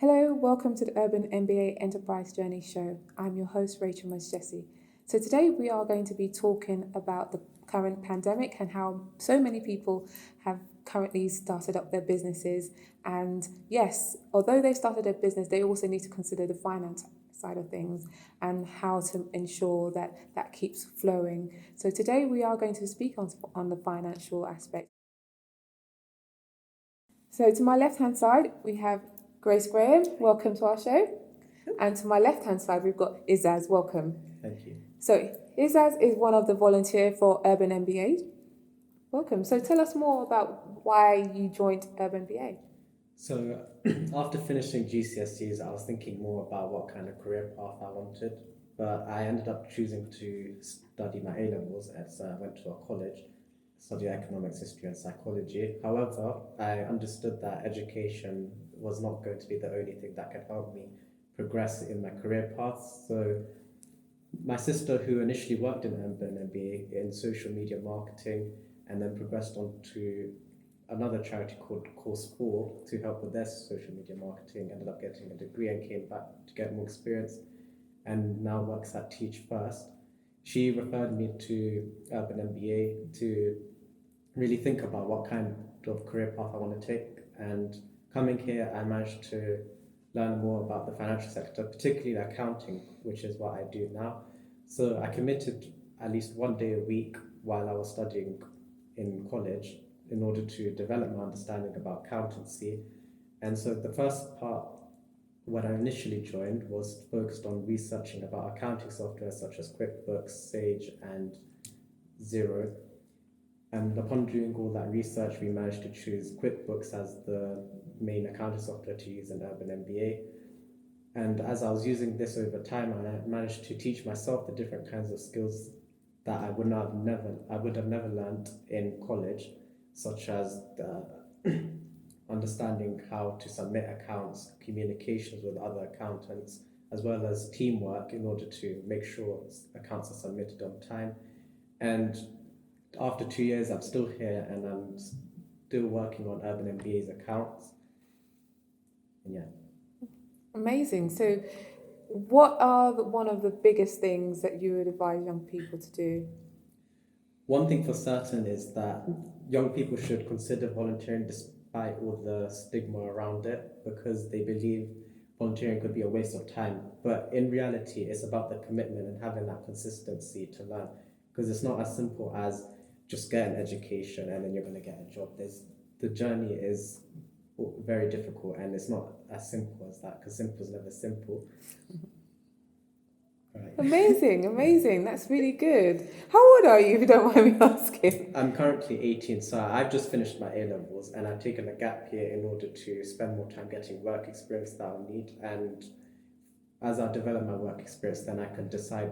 Hello, welcome to the Urban MBA Enterprise Journey Show. I'm your host, Rachel Jesse. So today we are going to be talking about the current pandemic and how so many people have currently started up their businesses. And yes, although they've started their business, they also need to consider the finance side of things and how to ensure that that keeps flowing. So today we are going to speak on the financial aspect. So to my left-hand side, we have Grace Graham. Welcome to our show. And to my left-hand side, we've got Izaz. Welcome. Thank you. So Izaz is one of the volunteers for Urban MBA. Welcome. So tell us more about why you joined Urban MBA. So after finishing GCSEs, I was thinking more about what kind of career path I wanted, but I ended up choosing to study my A-levels as I went to a college, study economics, history and psychology. However, I understood that education was not going to be the only thing that could help me progress in my career path. So my sister, who initially worked in Urban MBA in social media marketing and then progressed on to another charity called Course 4 to help with their social media marketing, ended up getting a degree and came back to get more experience and now works at Teach First. She referred me to Urban MBA to really think about what kind of career path I want to take. And coming here, I managed to learn more about the financial sector, particularly accounting, which is what I do now. So I committed at least one day a week while I was studying in college in order to develop my understanding about accountancy. And so the first part, when I initially joined, was focused on researching about accounting software such as QuickBooks, Sage, and Xero. And upon doing all that research, we managed to choose QuickBooks as the main accounting software to use in Urban MBA. And as I was using this over time, I managed to teach myself the different kinds of skills that I would have never learned in college, such as understanding how to submit accounts, communications with other accountants, as well as teamwork in order to make sure accounts are submitted on time. And after 2 years, I'm still here and I'm still working on Urban MBA's accounts. And yeah. Amazing. So what are one of the biggest things that you would advise young people to do? One thing for certain is that young people should consider volunteering despite all the stigma around it, because they believe volunteering could be a waste of time. But in reality, it's about the commitment and having that consistency to learn, because it's not as simple as just get an education and then you're going to get a job. The journey is very difficult and it's not as simple as that, because simple is never simple. Right. Amazing. That's really good. How old are you, if you don't mind me asking? I'm currently 18, so I've just finished my A-levels and I've taken a gap here in order to spend more time getting work experience that I'll need. And as I develop my work experience, then I can decide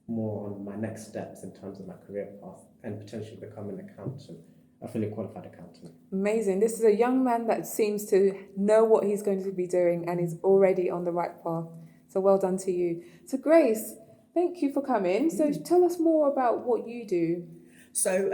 more on my next steps in terms of my career path and potentially become an accountant, a fully qualified accountant. Amazing. This is a young man that seems to know what he's going to be doing and is already on the right path. So well done to you. So Grace, thank you for coming. So tell us more about what you do. So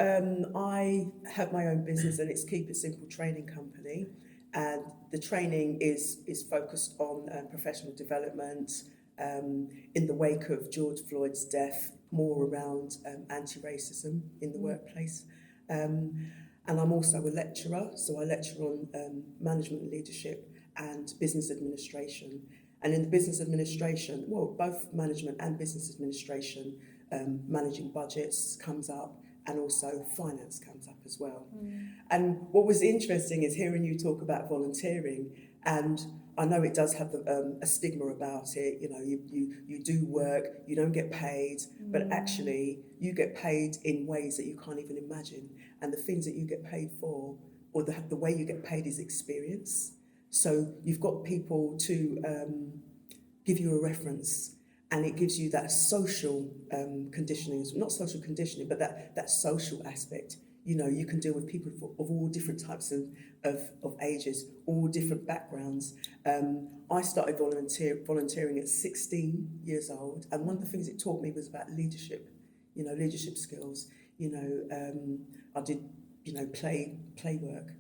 I have my own business and it's Keep It Simple Training Company. And the training is focused on professional development, in the wake of George Floyd's death, more around anti-racism in the workplace. And I'm also a lecturer, so I lecture on management and leadership and business administration. And in the business administration, well, both management and business administration, managing budgets comes up, and also finance comes up as well. And what was interesting is hearing you talk about volunteering, and I know it does have a stigma about it. You know, you do work, you don't get paid, but actually you get paid in ways that you can't even imagine. And the things that you get paid for, or the way you get paid, is experience. So you've got people to give you a reference, and it gives you that social conditioning, not social conditioning, but that social aspect. You know, you can deal with people of all different types of ages, all different backgrounds. I started volunteering at 16 years old, and one of the things it taught me was about leadership, leadership skills. I did, play work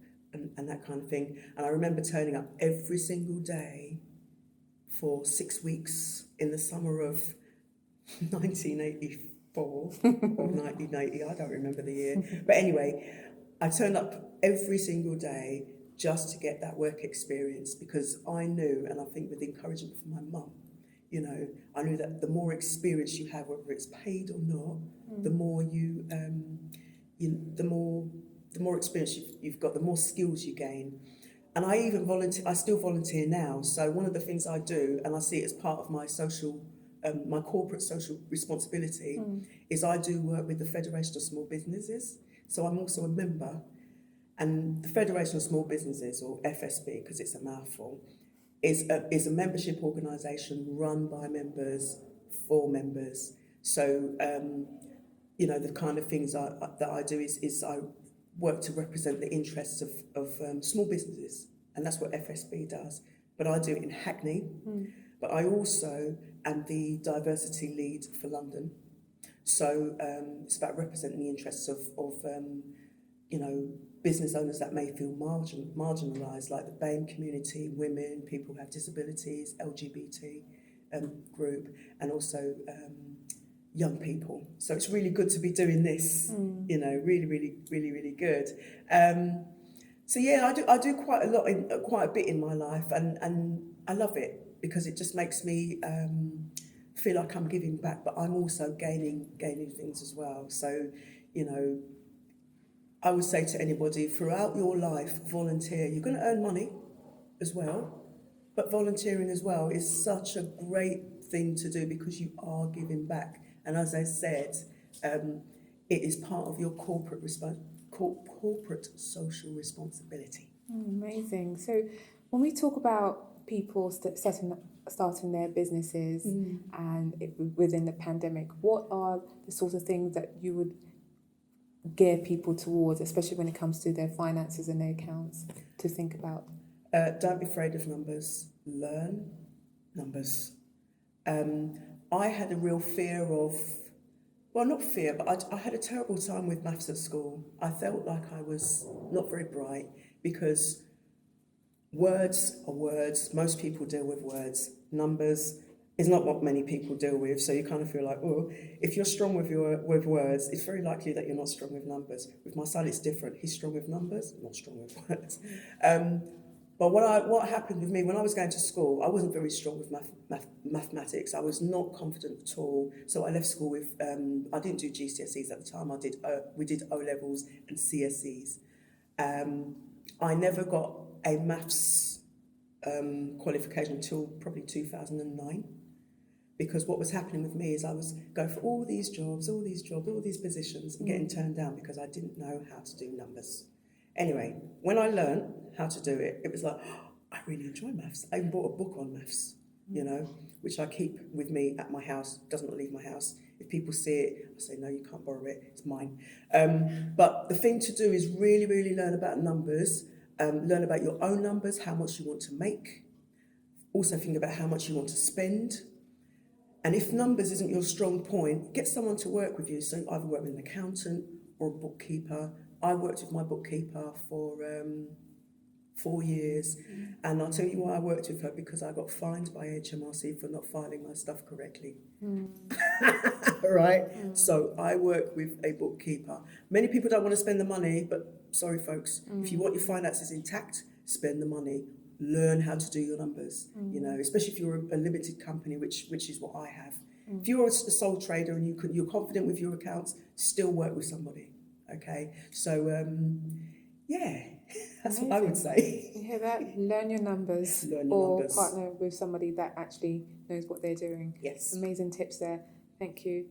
and that kind of thing. And I remember turning up every single day for 6 weeks in the summer of 1984 or 1980, I don't remember the year. But anyway, I turned up every single day just to get that work experience, because I knew, and I think with the encouragement from my mum, you know, I knew that the more experience you have, whether it's paid or not, the more the more experience you've got, the more skills you gain. And I even volunteer. I still volunteer now. So one of the things I do, and I see it as part of my social, my corporate social responsibility, is I do work with the Federation of Small Businesses. So I'm also a member, and the Federation of Small Businesses, or FSB, because it's a mouthful, is a membership organisation run by members for members. So you know, the kind of things that I do is I work to represent the interests of small businesses, and that's what FSB does. But I do it in Hackney, but I also am the diversity lead for London. So it's about representing the interests of you know, business owners that may feel marginalised, like the BAME community, women, people who have disabilities, LGBT group, and also young people. So it's really good to be doing this, you know, really good. So yeah, I do quite a bit in my life, and I love it because it just makes me feel like I'm giving back, but I'm also gaining things as well. So, you know, I would say to anybody, throughout your life, volunteer. You're going to earn money as well, but volunteering as well is such a great thing to do because you are giving back. And as I said, it is part of your corporate social responsibility. Amazing. So when we talk about people starting their businesses and within the pandemic, what are the sorts of things that you would gear people towards, especially when it comes to their finances and their accounts, to think about? Don't be afraid of numbers. Learn numbers. I had a real fear of, well, not fear, but I had a terrible time with maths at school. I felt like I was not very bright because words are words. Most people deal with words. Numbers is not what many people deal with, so you kind of feel like, oh, if you're strong with words, it's very likely that you're not strong with numbers. With my son, it's different. He's strong with numbers, not strong with words. But what happened with me, when I was going to school, I wasn't very strong with mathematics. I was not confident at all. So I left school with, I didn't do GCSEs at the time. We did O-levels and CSEs. I never got a maths qualification until probably 2009. Because what was happening with me is I was going for all these jobs, all these positions, and getting turned down because I didn't know how to do numbers. Anyway, when I learned how to do it, it was like, oh, I really enjoy maths. I even bought a book on maths, you know, which I keep with me at my house, does not leave my house. If people see it, I say, no, you can't borrow it, it's mine. But the thing to do is really learn about numbers, learn about your own numbers, how much you want to make. Also think about how much you want to spend. And if numbers isn't your strong point, get someone to work with you. So either work with an accountant or a bookkeeper. I worked with my bookkeeper for 4 years. And I'll tell you why I worked with her, because I got fined by HMRC for not filing my stuff correctly. Right? So I work with a bookkeeper. Many people don't want to spend the money, but sorry folks, if you want your finances intact, spend the money. Learn how to do your numbers, you know, especially if you're a limited company, which is what I have. If you're a sole trader and you're confident with your accounts, still work with somebody, okay? So, yeah, that's Amazing. what I would say. You hear that? Learn your numbers. Learn your or numbers. Partner with somebody that actually knows what they're doing. Yes. Amazing tips there. Thank you.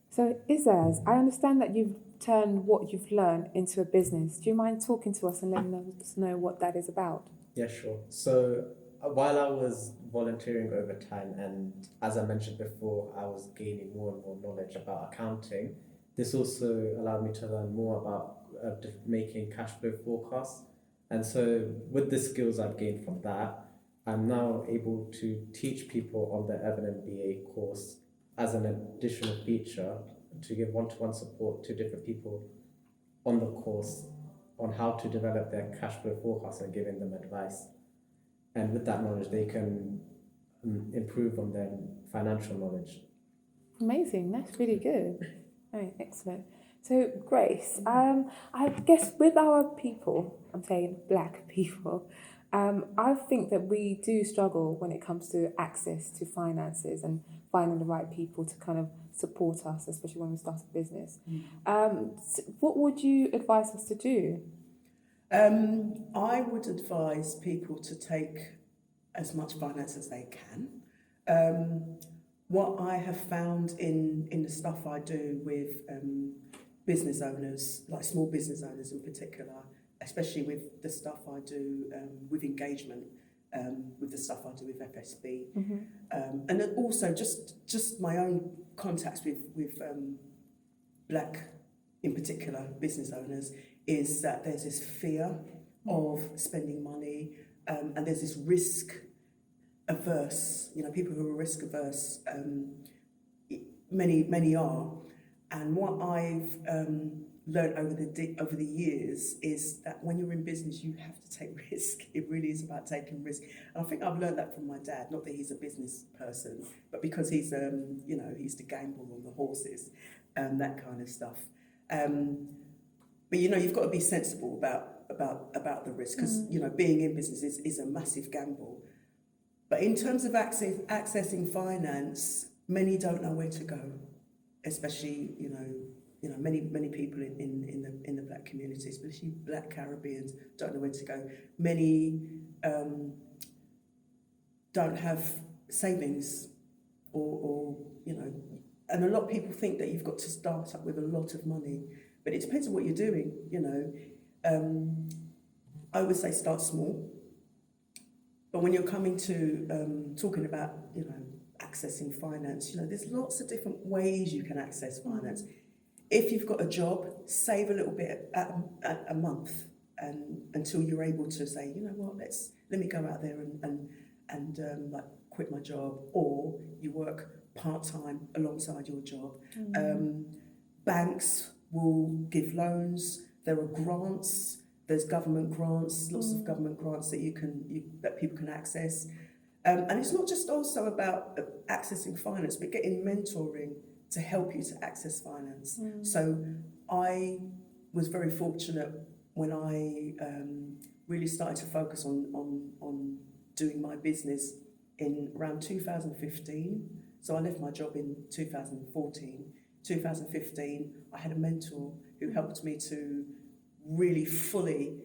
So, Izaz, I understand that you've turned what you've learned into a business. Do you mind talking to us and letting us know what that is about? Yeah, sure. So while I was volunteering over time, and as I mentioned before, I was gaining more and more knowledge about accounting, this also allowed me to learn more about making cash flow forecasts. And so with the skills I've gained from that, I'm now able to teach people on the Urban MBA course as an additional feature to give one-to-one support to different people on the course on how to develop their cash flow forecast and giving them advice. And with that knowledge, they can improve on their financial knowledge. Amazing. That's really good. Right, excellent. So, Grace, I guess with our people, I'm saying black people, I think that we do struggle when it comes to access to finances and finding the right people to kind of support us, especially when we start a business. What would you advise us to do? I would advise people to take as much finance as they can. What I have found in the stuff I do with business owners, like small business owners in particular, especially with the stuff I do with engagement, with the stuff I do with FSB, and then also just my own contacts with black, in particular, business owners, is that there's this fear of spending money, and there's this risk averse, people who are risk averse, many are. And what I've learned over the years is that when you're in business, you have to take risk. It really is about taking risk. And I think I've learned that from my dad, not that he's a business person, but because he's, he used to gamble on the horses, that kind of stuff. But you've got to be sensible about the risk, because being in business is a massive gamble. But in terms of accessing finance, many don't know where to go, especially many people in the black community, especially black Caribbeans, don't know where to go. Many don't have savings, or and a lot of people think that you've got to start up with a lot of money, but it depends on what you're doing. I always say start small. But when you're coming to talking about, accessing finance, there's lots of different ways you can access finance. If you've got a job, save a little bit a month, and until you're able to say, let me go out there and like quit my job, or you work part-time alongside your job. Banks will give loans. There are grants. There's government grants, lots of government grants that that people can access. And it's not just also about accessing finance, but getting mentoring to help you to access finance. So I was very fortunate when I really started to focus on doing my business in around 2015. So I left my job in 2014. 2015, I had a mentor who helped me to really fully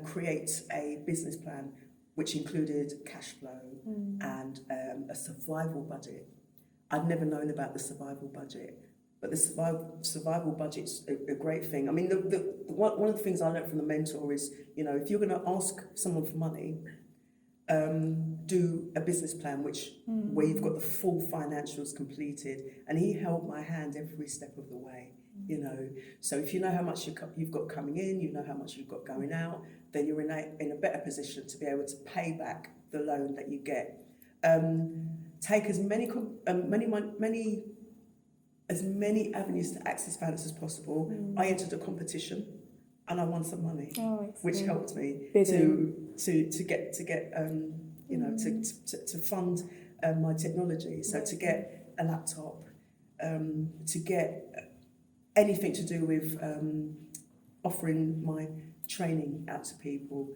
create a business plan which included cash flow and a survival budget. I'd never known about the survival budget, but the survival budget's a great thing. I mean, one of the things I learned from the mentor is, if you're going to ask someone for money, do a business plan where you've got the full financials completed, and he held my hand every step of the way. So if you know how much you've got coming in, you know how much you've got going out, then you're in a better position to be able to pay back the loan that you get. Take as many avenues to access finance as possible. I entered a competition and I won some money, which helped me to get to fund my technology. So to get a laptop, to get anything to do with offering my training out to people.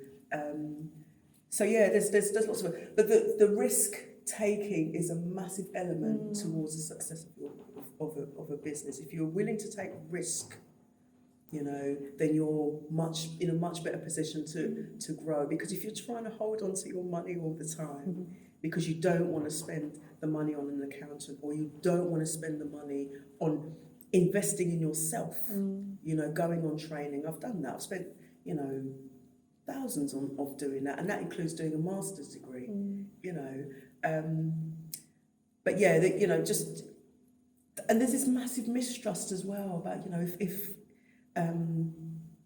So yeah, there's lots of it. But the risk taking is a massive element towards the success of a business. If you're willing to take risk, then you're in a much better position to grow. Because if you're trying to hold on to your money all the time, because you don't want to spend the money on an accountant, or you don't want to spend the money on investing in yourself, going on training. I've done that. I've spent, thousands of doing that, and that includes doing a master's degree, But yeah, and there's this massive mistrust as well about, if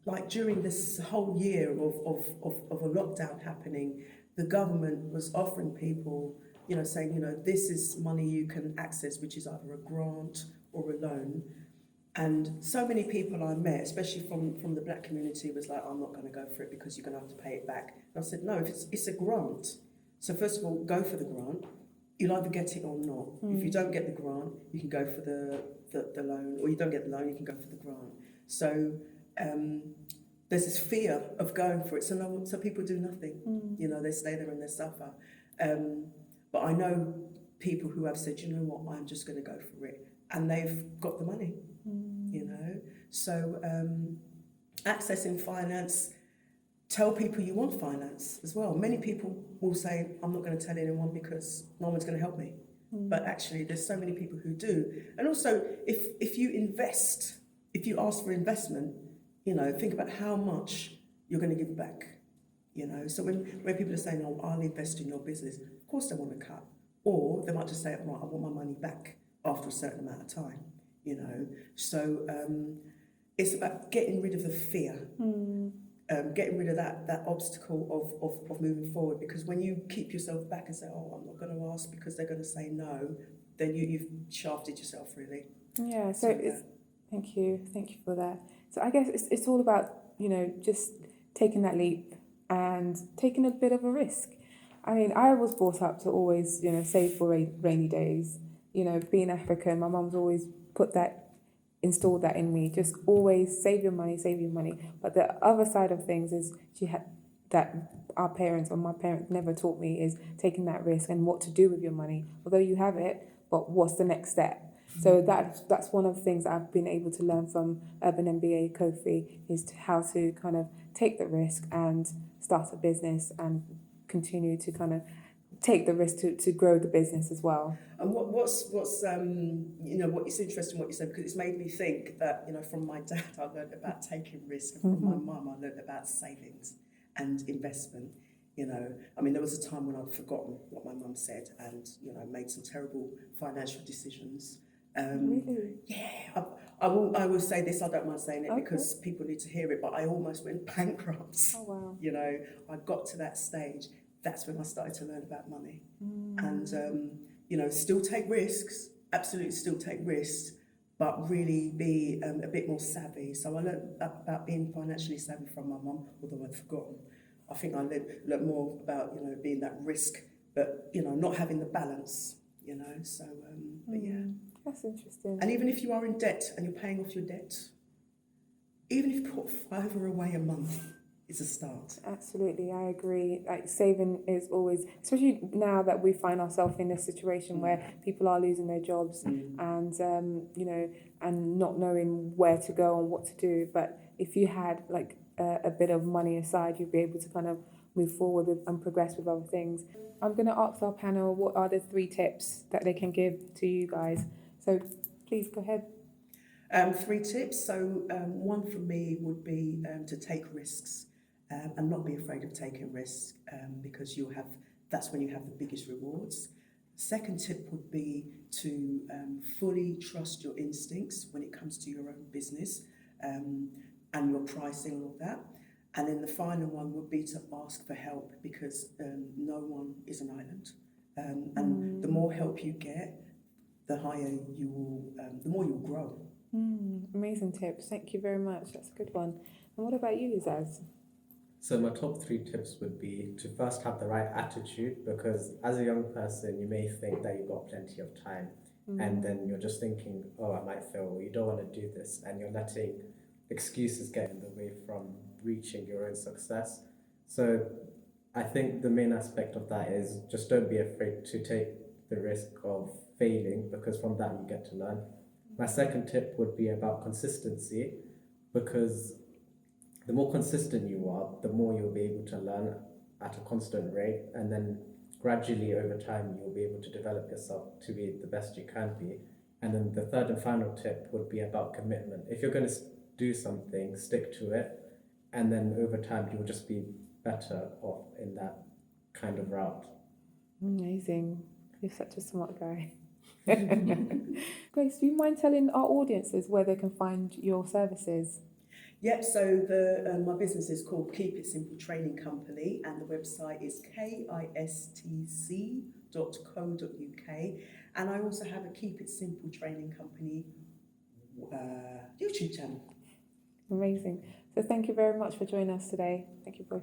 like during this whole year of a lockdown happening, the government was offering people, saying, this is money you can access, which is either a grant or a loan. And so many people I met, especially from the black community, was like, I'm not going to go for it because you're going to have to pay it back. And I said, no, if it's a grant. So first of all, go for the grant. You'll either get it or not. If you don't get the grant, you can go for the loan, or you don't get the loan, you can go for the grant. So there's this fear of going for it. So people do nothing. You know, they stay there and they suffer. But I know people who have said, you know what, I'm just going to go for it. And they've got the money, you know. So accessing finance, tell people you want finance as well. Many people will say, I'm not going to tell anyone because no one's going to help me. But actually, there's so many people who do. And also, if you invest, if you ask for investment, you know, think about how much you're going to give back, you know. So when people are saying, oh, I'll invest in your business, of course they want to cut. Or they might just say, right, I want my money back after a certain amount of time, you know. So it's about getting rid of the fear, getting rid of that obstacle of moving forward. Because when you keep yourself back and say, oh, I'm not going to ask because they're going to say no, then you've shafted yourself, really. Yeah, so it's, thank you for that. So I guess it's all about, you know, just taking that leap and taking a bit of a risk. I mean, I was brought up to always, you know, save for rainy days. You know, being African, my mum's always installed that in me. Just always save your money. But the other side of things is that our parents, or my parents, never taught me is taking that risk and what to do with your money. Although you have it, but what's the next step? So that's one of the things I've been able to learn from Urban MBA Kofi, is how to kind of take the risk and start a business and continue to kind of take the risk to grow the business as well. And what's you know, what is interesting what you said, because it's made me think that, you know, from my dad I learned about taking risk, and from my mum I learned about savings and investment. You know, I mean, there was a time when I'd forgotten what my mum said, and, you know, made some terrible financial decisions. Really? Yeah, I will say this, I don't mind saying it, because people need to hear it, but I almost went bankrupt. Oh, wow. You know, I got to that stage. That's when I started to learn about money. And, you know, still take risks, absolutely still take risks, but really be a bit more savvy. So I learned about being financially savvy from my mum, although I'd forgotten. I think I learned more about, you know, being that risk, but, you know, not having the balance, you know. So, but yeah. That's interesting. And even if you are in debt and you're paying off your debt, even if you put £5 away a month, it's a start. Absolutely, I agree. Like, saving is always, especially now that we find ourselves in a situation where people are losing their jobs and you know, and not knowing where to go and what to do. But if you had like a bit of money aside, you'd be able to kind of move forward and progress with other things. I'm going to ask our panel, what are the 3 tips that they can give to you guys? So please go ahead. 3 tips. So one for me would be to take risks. And not be afraid of taking risks, because that's when you have the biggest rewards. Second tip would be to fully trust your instincts when it comes to your own business, and your pricing and all that. And then the final one would be to ask for help, because no one is an island. And the more help you get, the higher you will, the more you'll grow. Amazing tips. Thank you very much. That's a good one. And what about you, Zaz? So my top 3 tips would be to first have the right attitude, because as a young person, you may think that you've got plenty of time, and then you're just thinking, oh, I might fail, or you don't want to do this, and you're letting excuses get in the way from reaching your own success. So I think the main aspect of that is just don't be afraid to take the risk of failing, because from that you get to learn. My second tip would be about consistency, because the more consistent you are, the more you'll be able to learn at a constant rate, and then gradually over time you'll be able to develop yourself to be the best you can be. And then the third and final tip would be about commitment. If you're going to do something, stick to it, and then over time you'll just be better off in that kind of route. Amazing. You're such a smart guy. Grace, do you mind telling our audiences where they can find your services? Yep, so my business is called Keep It Simple Training Company, and the website is kistc.co.uk. And I also have a Keep It Simple Training Company YouTube channel. Amazing. So thank you very much for joining us today. Thank you both.